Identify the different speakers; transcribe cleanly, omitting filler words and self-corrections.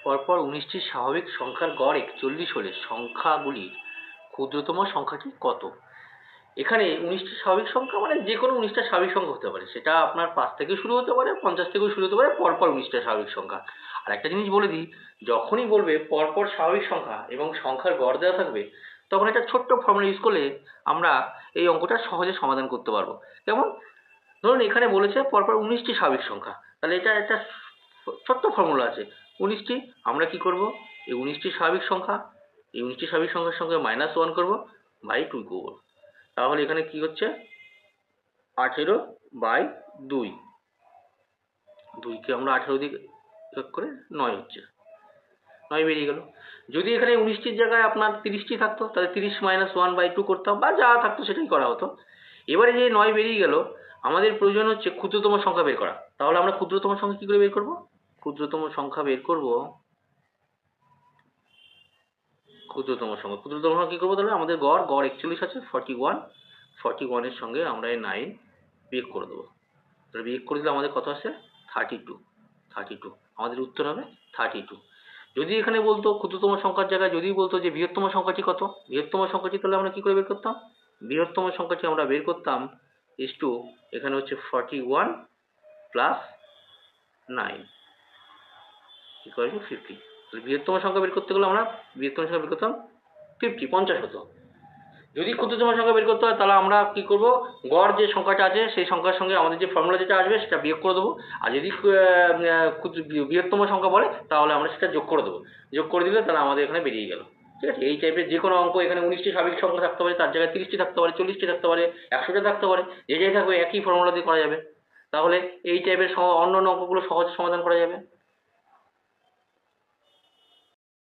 Speaker 1: পরপর 19টি স্বাভাবিক সংখ্যার গড় 41 হলে সংখ্যাগুলির ক্ষুদ্রতম সংখ্যাটি কত? এখানে 19টি স্বাভাবিক সংখ্যা মানে যে কোনো 19টা স্বাভাবিক সংখ্যা হতে পারে, সেটা আপনার 5 থেকে শুরু হতে পারে, 50 থেকেও শুরু হতে পারে, পরপর 19টা স্বাভাবিক সংখ্যা। আর একটা জিনিস বলে দিই, যখনই বলবে পরপর স্বাভাবিক সংখ্যা এবং সংখ্যার গড় দেওয়া থাকবে, তখন একটা ছোট্ট ফর্মুলা ইউজ করলে আমরা এই অঙ্কটা সহজে সমাধান করতে পারবো। যেমন ধরুন এখানে বলেছে পরপর 19টি স্বাভাবিক সংখ্যা, তাহলে এটা একটা ছোট্ট ফর্মুলা আছে। 19টি আমরা কি করব, এই 19টি স্বাভাবিক সংখ্যা, এই 19টি স্বাভাবিক সংখ্যার সঙ্গে -1 করব, বাই 2 করব। তাহলে এখানে কি হচ্ছে, 18/2, 2কে আমরা 18 দিয়ে যোগ করে 9 হচ্ছে, 9 বেরিয়ে গেল। যদি এখানে 19টির জায়গায় আপনার 30টি থাকতো, তাহলে 30 - 1/2 করতাম, বা যা থাকতো সেটাই করা হতো। এবারে যে 9 বেরিয়ে গেল, আমাদের প্রয়োজন হচ্ছে ক্ষুদ্রতম সংখ্যা বের করা। তাহলে আমরা ক্ষুদ্রতম সংখ্যা কি করে বের করব? ক্ষুদ্রতম সংখ্যা বের করব, ক্ষুদ্রতম সংখ্যা কি করবো? তাহলে আমাদের গড় 41 আছে, 41 এর সঙ্গে আমরা এই 9 বিয়োগ করে দেবো। তাহলে বিয়োগ করে দিলে আমাদের কত আসে? 32। আমাদের উত্তর হবে 32। যদি এখানে বলতো ক্ষুদ্রতম সংখ্যার জায়গায় যদি বলতো যে বৃহত্তম সংখ্যাটি কত, বৃহত্তম সংখ্যাটি তাহলে আমরা কি করে বের করতাম? বৃহত্তম সংখ্যাটি আমরা বের করতাম এখানে হচ্ছে 41 প্লাস 9 ইকুয়াল টু 50। তাহলে বৃহত্তম সংখ্যা বের করতে গেলে আমরা বৃহত্তম সংখ্যা বের করতাম 50 হতো। যদি ক্ষুদ্রতম সংখ্যা বের করতে হয় তাহলে আমরা কি করব, গড় যে সংখ্যাটা আছে সেই সংখ্যার সঙ্গে আমাদের যে ফর্মুলা যেটা আসবে সেটা বিয়োগ করে দেবো। আর যদি বৃহত্তম সংখ্যা বলে তাহলে আমরা সেটা যোগ করে দেবো। যোগ করে দিলে তাহলে আমাদের এখানে বেরিয়ে গেল। ঠিক আছে, এই টাইপের যে কোনো অঙ্ক, এখানে 19টি স্বাভাবিক সংখ্যা থাকতে পারে, তার জায়গায় 30টি থাকতে পারে, 40টি থাকতে পারে, 100টা থাকতে পারে, যে যাই থাকবে একই ফর্মুলা দিয়ে করা যাবে। তাহলে এই টাইপের অন্য অঙ্কগুলো সহজে সমাধান করা যাবে।